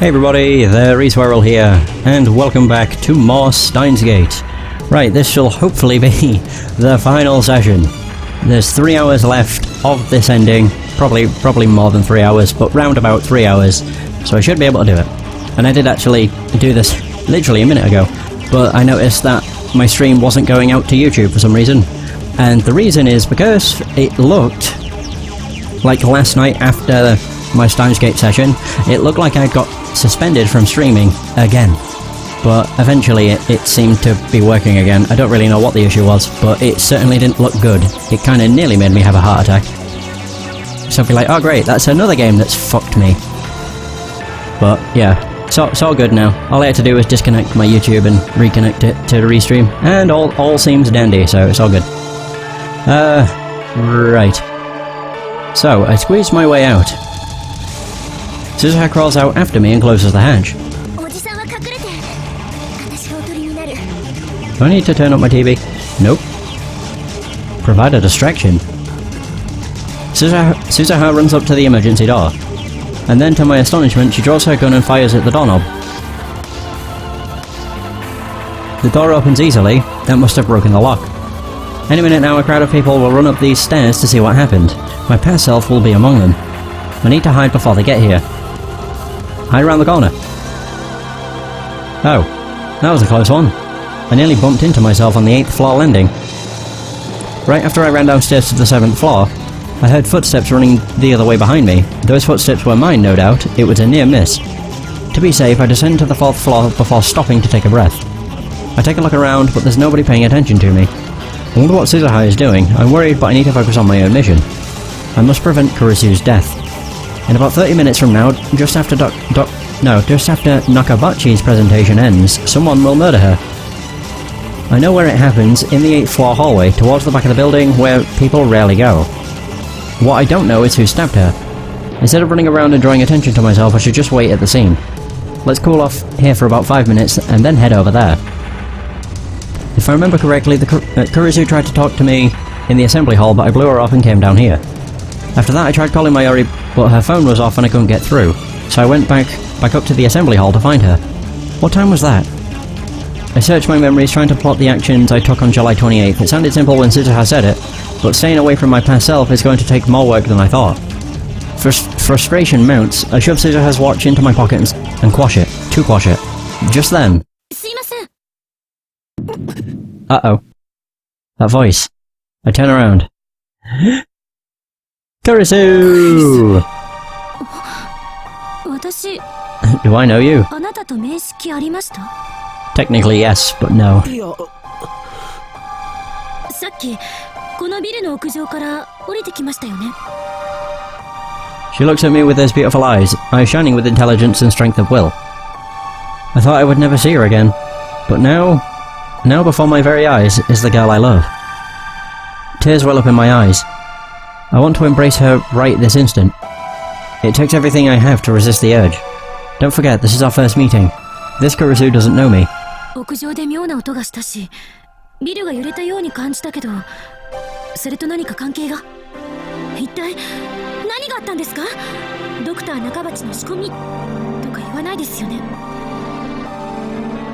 Hey everybody, the Reswirl here, and welcome back to more Steins Gate. Right, this shall hopefully be the final session. There's 3 hours left of this ending, probably more than 3 hours, but round about 3 hours, so I should be able to do it. And I did actually do this literally a minute ago, but I noticed that my stream wasn't going out to YouTube for some reason. And the reason is because it looked like last night after my Steins Gate session, it looked like I got suspended from streaming again. But eventually it seemed to be working again. I don't really know what the issue was, but it certainly didn't look good. It kinda nearly made me have a heart attack. So I'd be like, oh great, that's another game that's fucked me. But yeah, it's all good now. All I had to do was disconnect my YouTube and reconnect it to the restream, and all seems dandy, so it's all good. Right. So, I squeezed my way out. Suzuha crawls out after me and closes the hatch. Do I need to turn up my TV? Nope. Provide a distraction. Suzuha runs up to the emergency door. And then, to my astonishment, she draws her gun and fires at the doorknob. The door opens easily. That must have broken the lock. Any minute now, a crowd of people will run up these stairs to see what happened. My past self will be among them. I need to hide before they get here. Hide around the corner. Oh, that was a close one. I nearly bumped into myself on the 8th floor landing. Right after I ran downstairs to the 7th floor, I heard footsteps running the other way behind me. Those footsteps were mine, no doubt. It was a near miss. To be safe, I descend to the 4th floor before stopping to take a breath. I take a look around, but there's nobody paying attention to me. I wonder what Suzuha is doing. I'm worried, but I need to focus on my own mission. I must prevent Kurisu's death. In about 30 minutes from now, just after Nakabachi's presentation ends, someone will murder her. I know where it happens, in the 8th floor hallway, towards the back of the building, where people rarely go. What I don't know is who stabbed her. Instead of running around and drawing attention to myself, I should just wait at the scene. Let's cool off here for about 5 minutes, and then head over there. If I remember correctly, Kurisu tried to talk to me in the assembly hall, but I blew her off and came down here. After that I tried calling Mayuri, but her phone was off and I couldn't get through, so I went back up to the assembly hall to find her. What time was that? I searched my memories trying to plot the actions I took on July 28th. It sounded simple when Suzuha said it, but staying away from my past self is going to take more work than I thought. Frustration mounts. I shove Suzuha's watch into my pocket and quash it. To quash it. Just then. Uh-oh. That voice. I turn around. Kurisu! Do I know you? Technically yes, but no. She looks at me with those beautiful eyes shining with intelligence and strength of will. I thought I would never see her again, but now before my very eyes is the girl I love. Tears well up in my eyes. I want to embrace her right this instant. It takes everything I have to resist the urge. Don't forget, this is our first meeting. This Kurisu doesn't know me.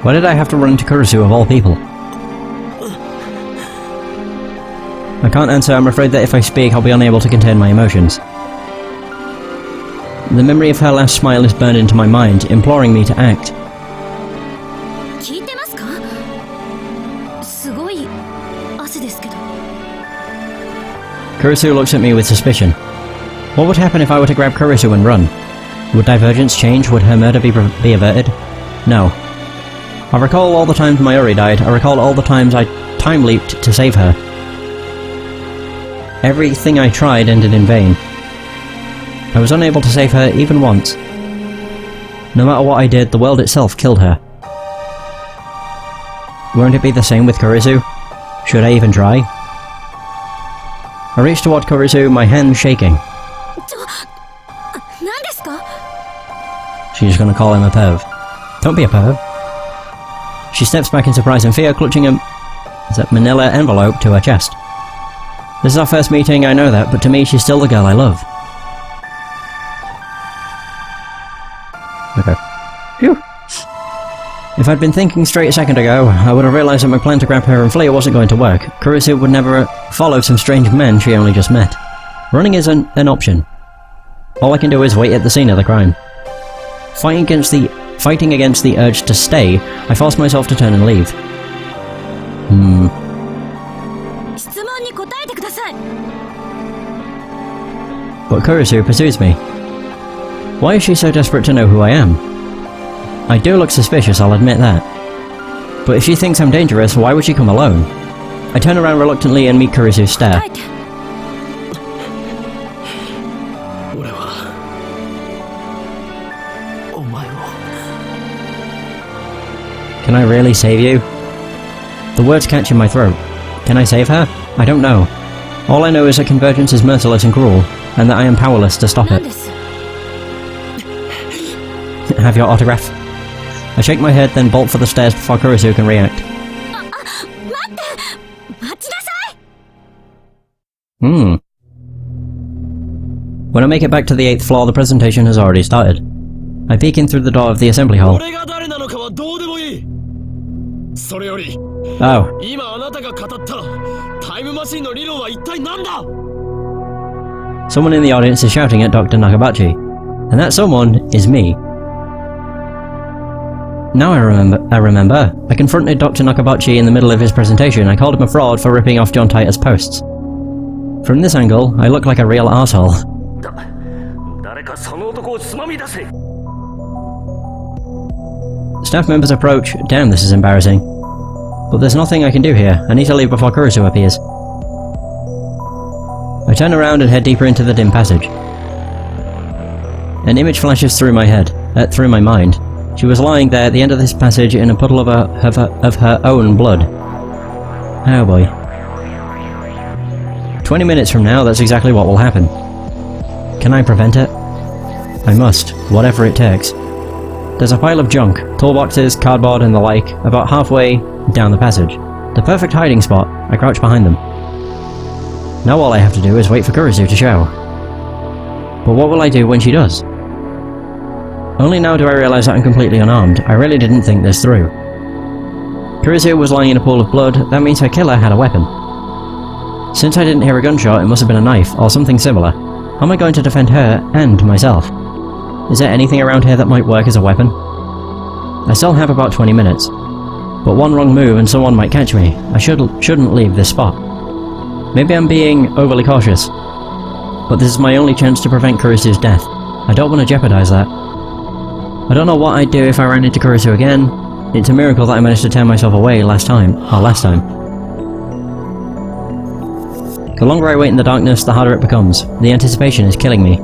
Why did I have to run into Kurisu of all people? I can't answer. I'm afraid that if I speak, I'll be unable to contain my emotions. The memory of her last smile is burned into my mind, imploring me to act. Kurisu looks at me with suspicion. What would happen if I were to grab Kurisu and run? Would divergence change? Would her murder be averted? No. I recall all the times Mayuri died. I recall all the times I time-leaped to save her. Everything I tried ended in vain. I was unable to save her even once. No matter what I did, the world itself killed her. Won't it be the same with Kurisu? Should I even try? I reached toward Kurisu, my hand shaking. She's gonna call him a perv. Don't be a perv. She steps back in surprise and fear, clutching a manila envelope to her chest. This is our first meeting, I know that, but to me she's still the girl I love. Okay. Phew. If I'd been thinking straight a second ago, I would have realised that my plan to grab her and flee wasn't going to work. Kurisu would never follow some strange men she only just met. Running isn't an option. All I can do is wait at the scene of the crime. Fighting against the urge to stay, I forced myself to turn and leave. But Kurisu pursues me. Why is she so desperate to know who I am? I do look suspicious, I'll admit that. But if she thinks I'm dangerous, why would she come alone? I turn around reluctantly and meet Kurisu's stare. Can I really save you? The words catch in my throat. Can I save her? I don't know. All I know is that Convergence is merciless and cruel, and that I am powerless to stop it. Have your autograph? I shake my head, then bolt for the stairs before Kurisu can react. When I make it back to the 8th floor, the presentation has already started. I peek in through the door of the assembly hall. Oh. Someone in the audience is shouting at Dr. Nakabachi, and that someone is me. Now I remember. I confronted Dr. Nakabachi in the middle of his presentation. I called him a fraud for ripping off John Titor's posts. From this angle, I look like a real arsehole. Staff members approach. Damn, this is embarrassing. But there's nothing I can do here. I need to leave before Kurisu appears. I turn around and head deeper into the dim passage. An image flashes through my mind. She was lying there at the end of this passage in a puddle of her own blood. Oh boy. 20 minutes from now, that's exactly what will happen. Can I prevent it? I must, whatever it takes. There's a pile of junk, toolboxes, cardboard and the like, about halfway down the passage. The perfect hiding spot. I crouch behind them. Now all I have to do is wait for Kurisu to show. But what will I do when she does? Only now do I realise that I'm completely unarmed. I really didn't think this through. Kurisu was lying in a pool of blood. That means her killer had a weapon. Since I didn't hear a gunshot, it must have been a knife, or something similar. How am I going to defend her and myself? Is there anything around here that might work as a weapon? I still have about 20 minutes. But one wrong move and someone might catch me. I shouldn't leave this spot. Maybe I'm being overly cautious. But this is my only chance to prevent Kurisu's death. I don't want to jeopardize that. I don't know what I'd do if I ran into Kurisu again. It's a miracle that I managed to tear myself away last time. The longer I wait in the darkness, the harder it becomes. The anticipation is killing me.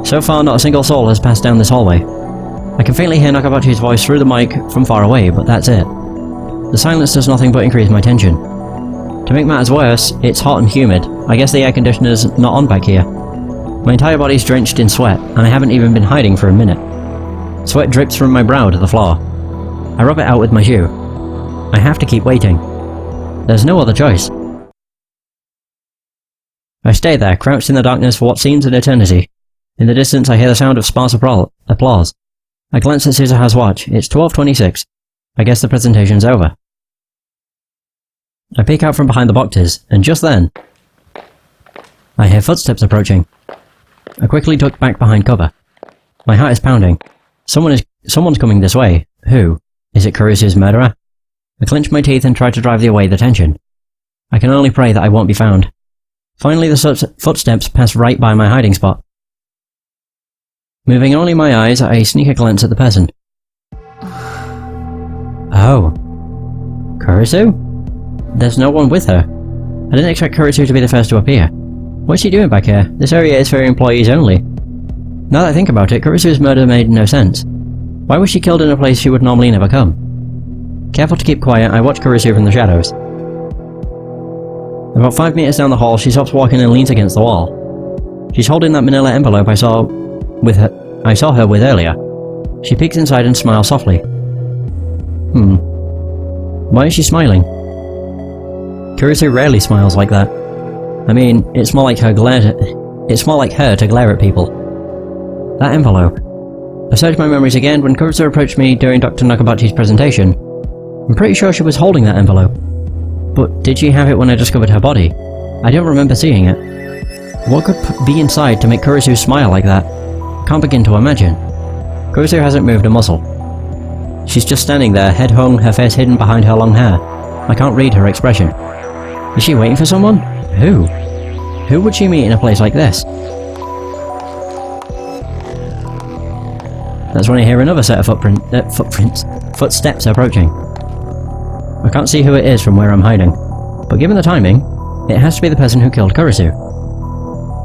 So far, not a single soul has passed down this hallway. I can faintly hear Nakabachi's voice through the mic from far away, but that's it. The silence does nothing but increase my tension. To make matters worse, it's hot and humid. I guess the air conditioner's not on back here. My entire body's drenched in sweat, and I haven't even been hiding for a minute. Sweat drips from my brow to the floor. I rub it out with my shoe. I have to keep waiting. There's no other choice. I stay there, crouched in the darkness for what seems an eternity. In the distance I hear the sound of sparse applause. I glance at Suzuha's watch. It's 12:26. I guess the presentation's over. I peek out from behind the boxes, and just then I hear footsteps approaching. I quickly duck back behind cover. My heart is pounding. Someone's coming this way. Who? Is it Kurisu's murderer? I clench my teeth and try to drive away the tension. I can only pray that I won't be found. Finally the footsteps pass right by my hiding spot. Moving only my eyes, I sneak a glance at the person. Oh. Kurisu? There's no one with her. I didn't expect Kurisu to be the first to appear. What's she doing back here? This area is for employees only. Now that I think about it, Kurisu's murder made no sense. Why was she killed in a place she would normally never come? Careful to keep quiet, I watch Kurisu from the shadows. About 5 meters down the hall, she stops walking and leans against the wall. She's holding that manila envelope I saw her with earlier. She peeks inside and smiles softly. Why is she smiling? Kurisu rarely smiles like that. I mean, it's more like her to glare at people. That envelope. I searched my memories again when Kurisu approached me during Dr. Nakabachi's presentation. I'm pretty sure she was holding that envelope. But did she have it when I discovered her body? I don't remember seeing it. What could be inside to make Kurisu smile like that? Can't begin to imagine. Kurisu hasn't moved a muscle. She's just standing there, head hung, her face hidden behind her long hair. I can't read her expression. Is she waiting for someone? Who? Who would she meet in a place like this? That's when I hear another set of footsteps approaching. I can't see who it is from where I'm hiding, but given the timing, it has to be the person who killed Kurisu.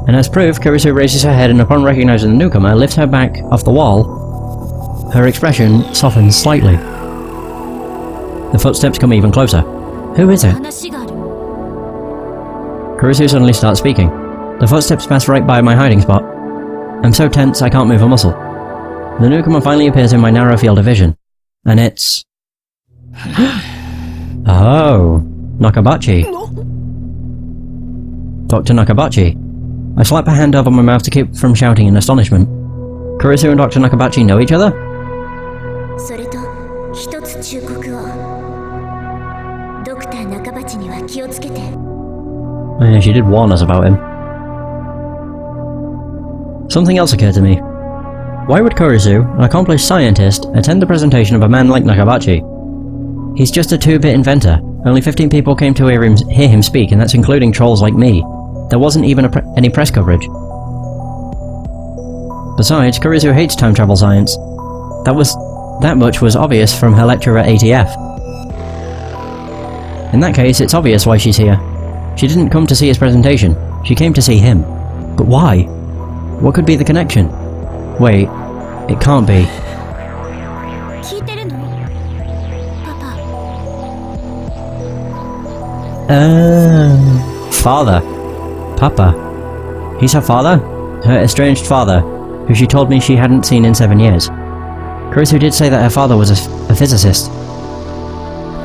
And as proof, Kurisu raises her head and upon recognizing the newcomer, lifts her back off the wall. Her expression softens slightly. The footsteps come even closer. Who is it? Kurisu suddenly starts speaking. The footsteps pass right by my hiding spot. I'm so tense I can't move a muscle. The newcomer finally appears in my narrow field of vision. And it's... Oh, Nakabachi. Dr. Nakabachi. I slap a hand over my mouth to keep from shouting in astonishment. Kurisu and Dr. Nakabachi know each other? Yeah, she did warn us about him. Something else occurred to me. Why would Kurisu, an accomplished scientist, attend the presentation of a man like Nakabachi? He's just a 2-bit inventor. Only 15 people came to hear him speak, and that's including trolls like me. There wasn't even any press coverage. Besides, Kurisu hates time travel science. That much was obvious from her lecture at ATF. In that case, it's obvious why she's here. She didn't come to see his presentation. She came to see him. But why? What could be the connection? Wait, it can't be. Father. Papa. He's her father? Her estranged father, who she told me she hadn't seen in 7 years. Kurisu did say that her father was a physicist.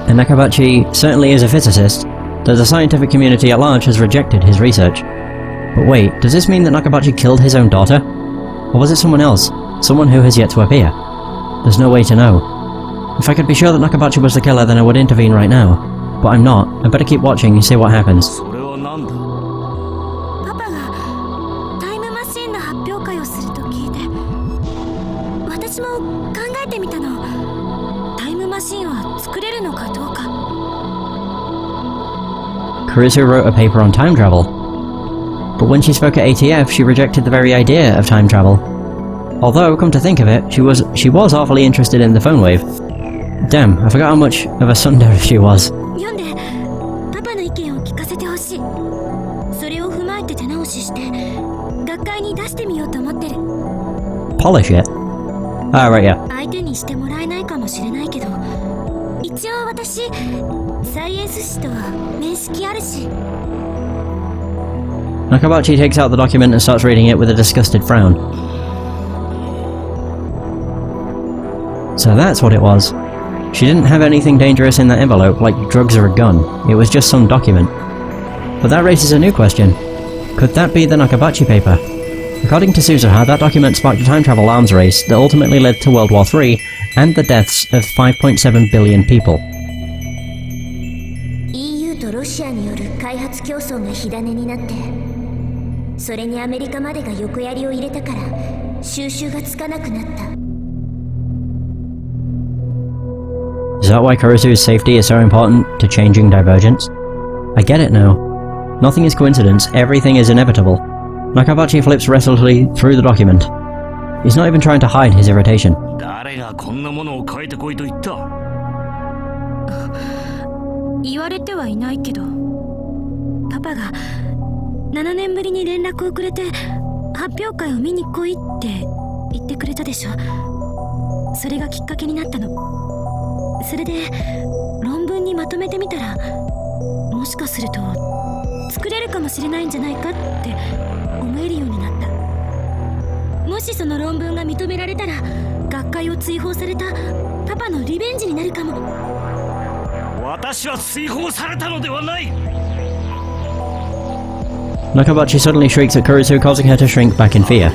And Nakabachi certainly is a physicist, though the scientific community at large has rejected his research. But wait, does this mean that Nakabachi killed his own daughter? Or was it someone else? Someone who has yet to appear? There's no way to know. If I could be sure that Nakabachi was the killer, then I would intervene right now. But I'm not. I better keep watching and see what happens. Kurisu wrote a paper on time travel. But when she spoke at ATF, she rejected the very idea of time travel. Although, come to think of it, she was awfully interested in the phone wave. Damn, I forgot how much of a tsundere she was. Polish it? Ah, right, yeah. Nakabachi takes out the document and starts reading it with a disgusted frown. So that's what it was. She didn't have anything dangerous in that envelope, like drugs or a gun. It was just some document. But that raises a new question. Could that be the Nakabachi paper? According to Suzuha, that document sparked a time travel arms race that ultimately led to World War III and the deaths of 5.7 billion people. Is that why Kurisu's safety is so important to changing Divergence? I get it now. Nothing is coincidence, everything is inevitable. Nakabachi flips restlessly through the document. He's not even trying to hide his irritation. Nakabachi suddenly shrieks at Kurisu, causing her to shrink back in fear.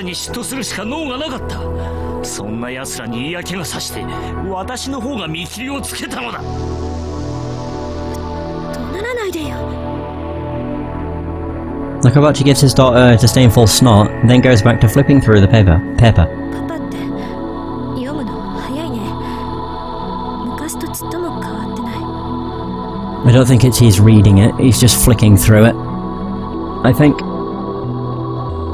に嫉妬するしか能がなかった。そんな奴らに嫌気がさして私の方が見切りをつけたのだ。怒鳴らないでよ。 Nakabachi gives his daughter a disdainful snort, then goes back to flipping through the paper. パパって読むの早いね。昔とちっとも変わってない。 I don't think it's he's reading it, he's just flicking through it. I think...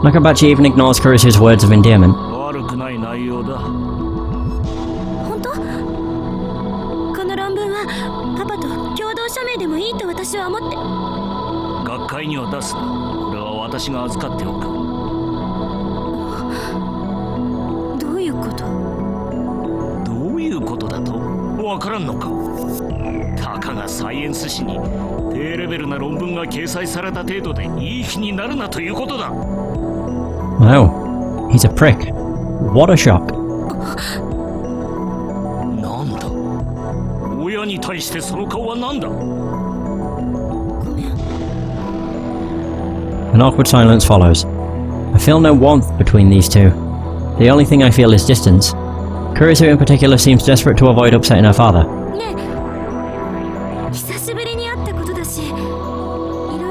Nakabachi even ignores Kurisu's words of endearment. 悪くない内容だ。本当？この論文はパパと共同署名でもいいと私は思って。学会には出すな。これは私が預かっておく。どういうこと？どういうことだと？わからんのか。たかがサイエンス誌に低レベルな論文が掲載された程度でいい気になるなということだ。Wow, he's a prick. What a shock. なんだ？親に対してその顔はなんだ？ An awkward silence follows. I feel no warmth between these two. The only thing I feel is distance. Kurisu in particular seems desperate to avoid upsetting her father. ねえ、久しぶりに会ったことだし、いろ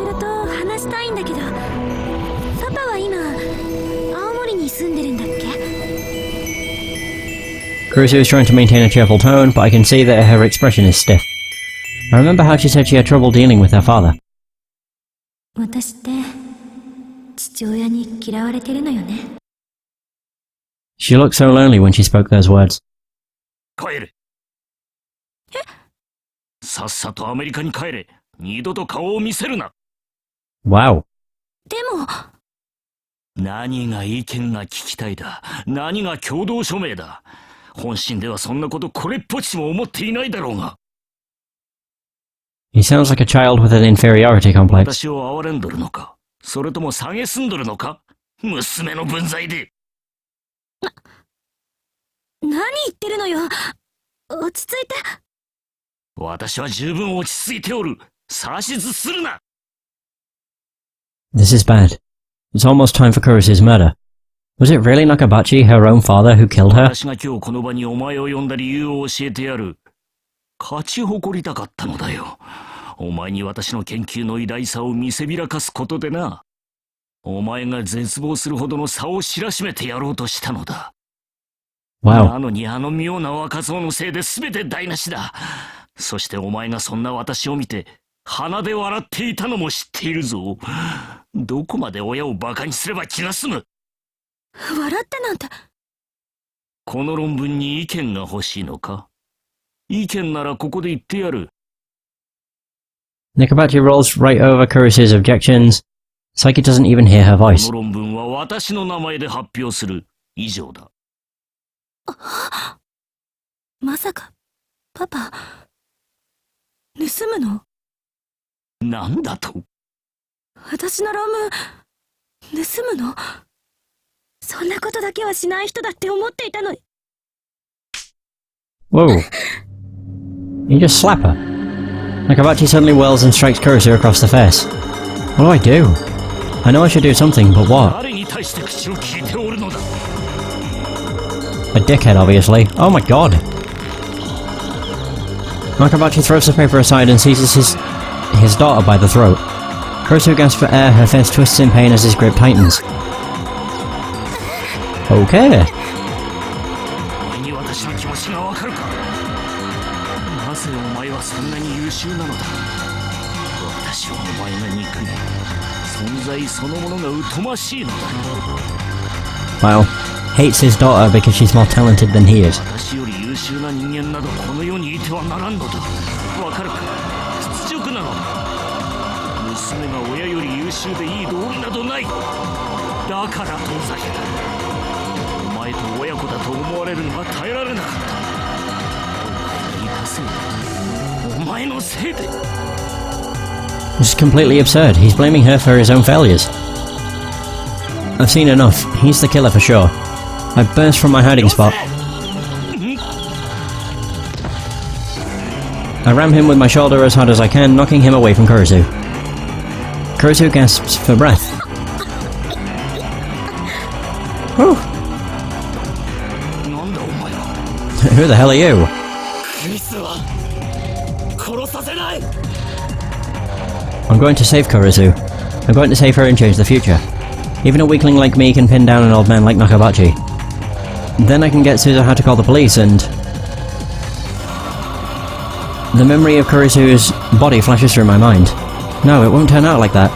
いろと話したいんだけど、パパは今青森に住んでるんだっけ？ Kurisu is trying to maintain a cheerful tone, but I can see that her expression is stiff. I remember how she said she had trouble dealing with her father. 私って父親に嫌われてるのよね。 She looked so lonely when she spoke those words. 帰れ。さっさとアメリカに帰れ。二度と顔を見せるな。 Wow. でも何が意見が聞きたいだ。何が共同署名だ。本心ではそんなことこれっぽっちも思っていないだろうが。He sounds like a child with an inferiority complex. 私を憐れんどるのか。それとも蔑んどるのか。娘の分際で。何言ってるのよ。落ち着いて。私は十分落ち着いておる。指図するな。 This is bad. It's almost time for Kurisu's murder. Was it really Nakabachi, her own father, who killed her? 私が今日この場にお前を呼んだ理由を教えてやる。勝ち誇りたかったのだよ。お前に私の研究の偉大さを見せびらかすことでな。お前が絶望するほどの差を知らしめてやろうとしたのだ。Wow. なのにあの妙な若造のせいで全て台無しだ。そしてお前がそんな私を見て鼻で笑っていたのも知っているぞ。どこまで親をバカにすれば気が済む。笑ってなんて。この論文に意見が欲しいのか。意見ならここで言ってやる。Nakabachi rolls right over Kurisu's objections. It's like he doesn't even hear her こ voice. の論文は私の名前で発表する。以上だ。まさかパパ盗むの？なんだと？私の論文盗むの？そんなことだけはしない人だって思っていたのに。 Whoa. You just slap her. Nakabachi suddenly whirls and strikes Kurisu across the face. What do I do? I know I should do something, but what? 誰に対して口を聞いておるのだ。 A dickhead, obviously. Oh my god. Nakabachi throws the paper aside and seizes his daughter by the throat. Kurisu gasps for air, her face twists in pain as his grip tightens. Okay. お前に私の気持ちがわかるか。なぜお前はそんなに優秀なのだ。私はお前が憎い。存在そのものが疎ましいのだ。 Wow. Hates his daughter because she's more talented than he is. 私より優秀な人間などこの世にいてはならんのだ。わかるか。屈辱なのだ。娘が親より優秀でいい道理などない。だから遠ざけた。お前と親子だと思われるのが耐えられなかった。お前のせいで。 This is completely absurd. He's blaming her for his own failures. I've seen enough. He's the killer for sure. I burst from my hiding spot. I ram him with my shoulder as hard as I can, knocking him away from Kurisu. Kurisu gasps for breath. Whew. なんだお前は。 Who the hell are you? クリスは殺させない。 I'm going to save Kurisu. I'm going to save her and change the future. Even a weakling like me can pin down an old man like Nakabachi. Then I can get Suzuha to call the police and... The memory of Kurisu's body flashes through my mind. No, it won't turn out like that.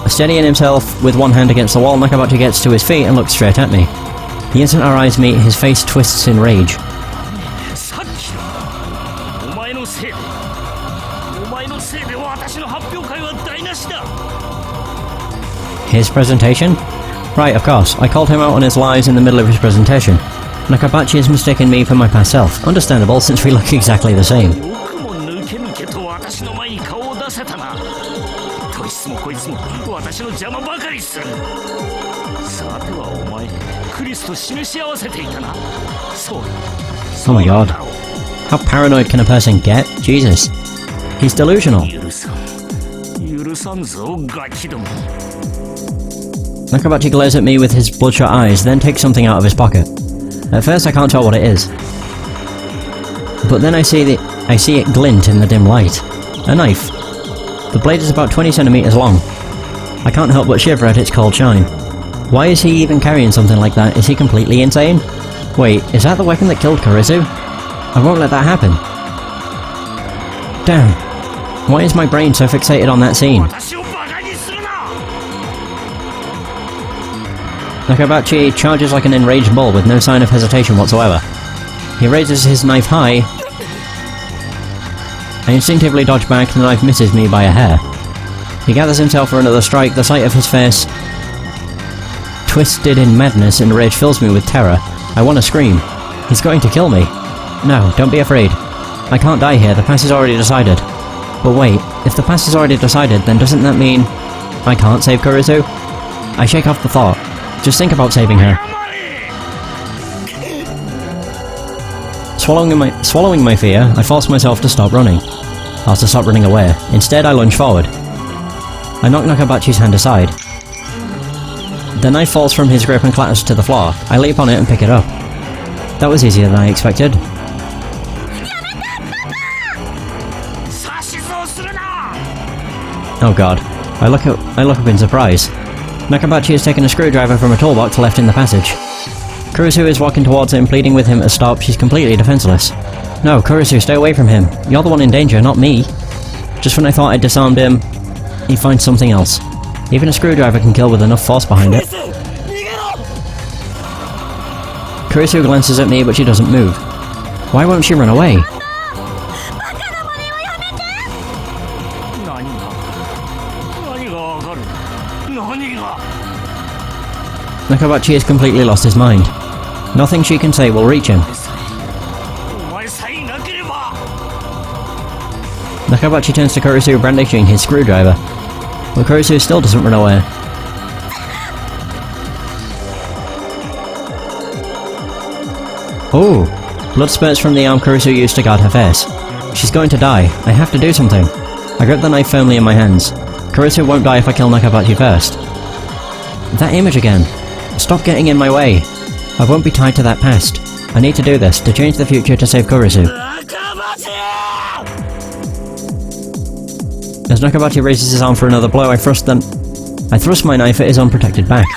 Steadying himself with one hand against the wall, Nakabachi gets to his feet and looks straight at me. The instant our eyes meet, his face twists in rage. さっきのお前のせいで私の発表会は台無しだ。 His presentation? Right, of course. I called him out on his lies in the middle of his presentation. Nakabachi has mistaken me for my past self. Understandable, since we look exactly the same. よくも抜け抜けと私の前に顔を出せたな。こいつもこいつも私の邪魔ばかりする。さてはお前クリスと示し合わせていたな。そうだ。 Oh my god. How paranoid can a person get? Jesus. He's delusional. 許さんぞガキども。 Nakabachi glares at me with his bloodshot eyes, then takes something out of his pocket. At first I can't tell what it is. But then I see it glint in the dim light. A knife. The blade is about 20 centimeters long. I can't help but shiver at its cold shine. Why is he even carrying something like that? Is he completely insane? Wait, is that the weapon that killed Kurisu? I won't let that happen. Damn. Why is my brain so fixated on that scene? 私をバカにするな。 Nakabachi charges like an enraged bull with no sign of hesitation whatsoever. He raises his knife high. I instinctively dodge back, the knife misses me by a hair. He gathers himself for another strike, the sight of his face twisted in madness and rage fills me with terror. I want to scream. He's going to kill me. No, don't be afraid. I can't die here, the past is already decided. But wait, if the past is already decided, then doesn't that mean I can't save Kurisu? I shake off the thought. Just think about saving her. Swallowing my fear, I force myself to stop running. Or to stop running away. Instead, I lunge forward. I knock Nakabachi's hand aside. The knife falls from his grip and clatters to the floor. I leap on it and pick it up. That was easier than I expected. Oh god. I look up in surprise. Nakabachi has taken a screwdriver from a toolbox left in the passage. Kurisu is walking towards him, pleading with him to stop. She's completely defenseless. No, Kurisu, stay away from him. You're the one in danger, not me. Just when I thought I'd disarmed him, he finds something else. Even a screwdriver can kill with enough force behind it. Kurisu glances at me, but she doesn't move. Why won't she run away? Nakabachi has completely lost his mind. Nothing she can say will reach him. Nakabachi turns to Kurisu, brandishing his screwdriver. But Kurisu still doesn't run away. Oh! Blood spurts from the arm Kurisu used to guard her face. She's going to die. I have to do something. I grip the knife firmly in my hands. Kurisu won't die if I kill Nakabachi first. That image again. Stop getting in my way. I won't be tied to that past. I need to do this, to change the future to save Kurisu. As Nakabachi raises his arm for another blow, I thrust my knife at his unprotected back.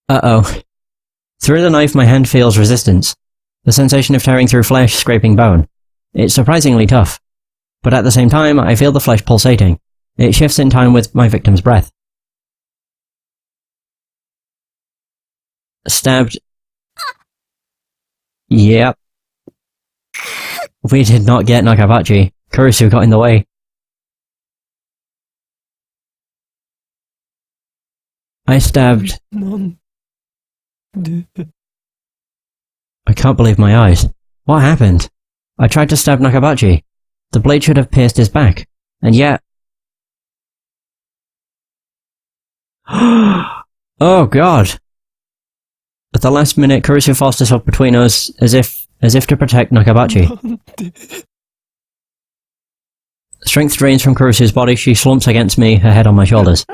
Uh-oh. Through the knife, my hand feels resistance. The sensation of tearing through flesh, scraping bone. It's surprisingly tough. But at the same time, I feel the flesh pulsating. It shifts in time with my victim's breath. Stabbed. Yep. We did not get Nakabachi. Kurisu got in the way. I stabbed... I can't believe my eyes. What happened? I tried to stab Nakabachi. The blade should have pierced his back. And yet... Oh god! At the last minute, Kurisu forced herself between us, as if to protect Nakabachi. Strength drains from Kurisu's body, she slumps against me, her head on my shoulders.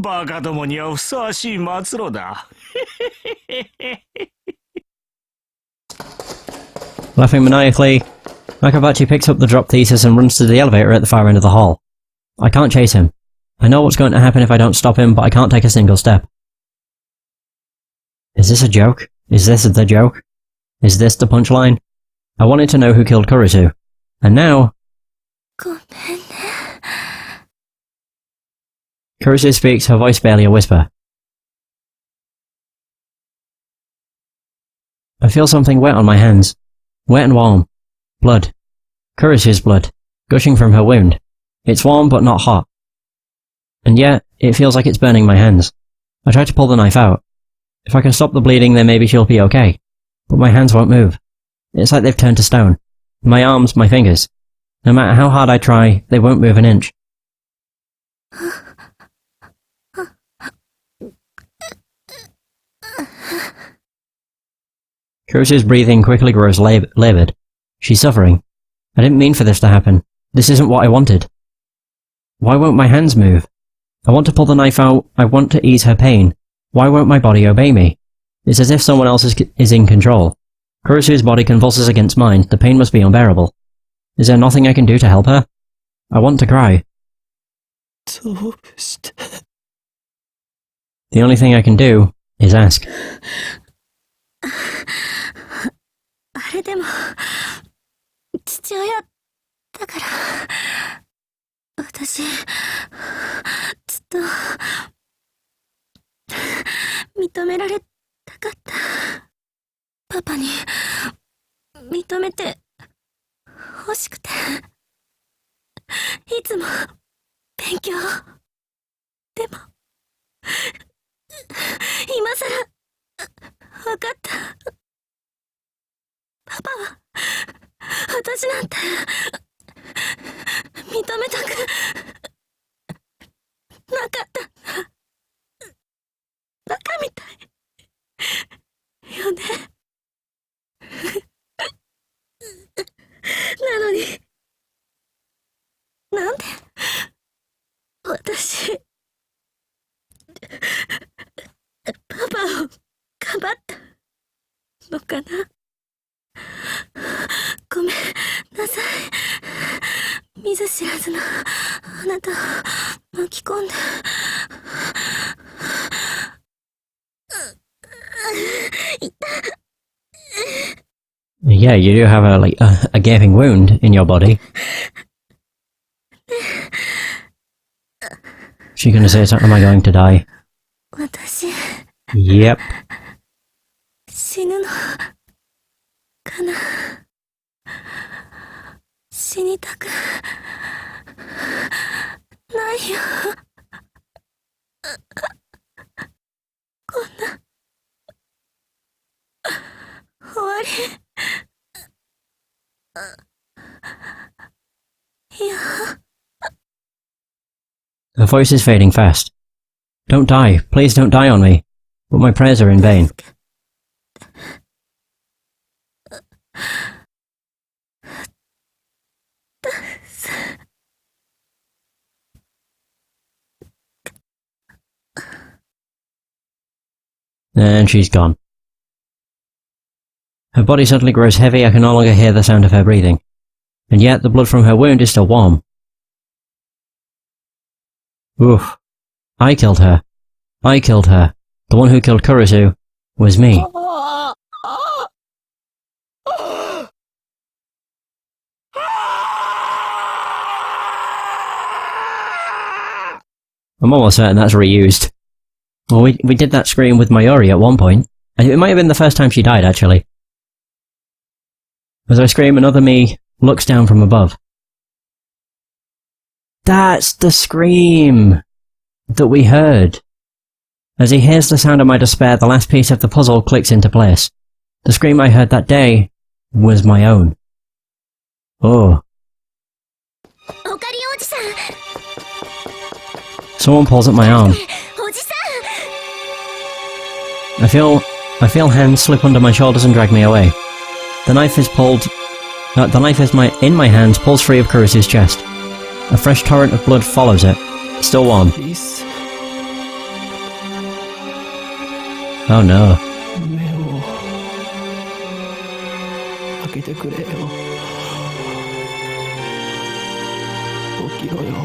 バカどもにはふさわしい末路だ。Laughing maniacally, Makabachi picks up the drop thesis and runs to the elevator at the far end of the hall. I can't chase him. I know what's going to happen if I don't stop him, but I can't take a single step. Is this a joke? Is this the joke? Is this the punchline? I wanted to know who killed Kurisu. And now... ごめんね。 Kurisu speaks, her voice barely a whisper. I feel something wet on my hands. Wet and warm. Blood. Kurisu's blood. Gushing from her wound. It's warm but not hot. And yet, it feels like it's burning my hands. I try to pull the knife out. If I can stop the bleeding, then maybe she'll be okay. But my hands won't move. It's like they've turned to stone. My arms, my fingers. No matter how hard I try, they won't move an inch. Kurisu's breathing quickly grows laboured. She's suffering. I didn't mean for this to happen. This isn't what I wanted. Why won't my hands move? I want to pull the knife out. I want to ease her pain. Why won't my body obey me? It's as if someone else is in control. Kurisu's body convulses against mine. The pain must be unbearable. Is there nothing I can do to help her? I want to cry. The only thing I can do is ask. あれでも父親だから私ずっと認められたかった。パパに認めて欲しくて、いつも勉強。でも今さら分かった。パパは私なんて認めたくなかった。バカみたいよね。なのになんで私パパをかばったのかな。ごめんなさい。見ず知らずのあなたを巻き込んで。Yeah, you do have a gaping wound in your body. She gonna say something? Am I going to die? 私 Yep. 死ぬのかな。死にたくないよ。こんな終わり。いや。 Her voice is fading fast. Don't die. Please don't die on me. But my prayers are in vain. And she's gone. Her body suddenly grows heavy. I can no longer hear the sound of her breathing. And yet the blood from her wound is still warm. Oof. I killed her. I killed her. The one who killed Kurisu was me. I'm almost certain that's reused. Well, we did that scream with Mayuri at one point. It might have been the first time she died, actually. As I scream, another me looks down from above. That's the scream that we heard. As he hears the sound of my despair, the last piece of the puzzle clicks into place. The scream I heard that day was my own. Oh. Someone pulls at my arm. I feel hands slip under my shoulders and drag me away. The knife is pulled The knife in my hands pulls free of Kurisu's chest. A fresh torrent of blood follows it. Still warm. リス Oh no. 目を開けてくれよ起きろよ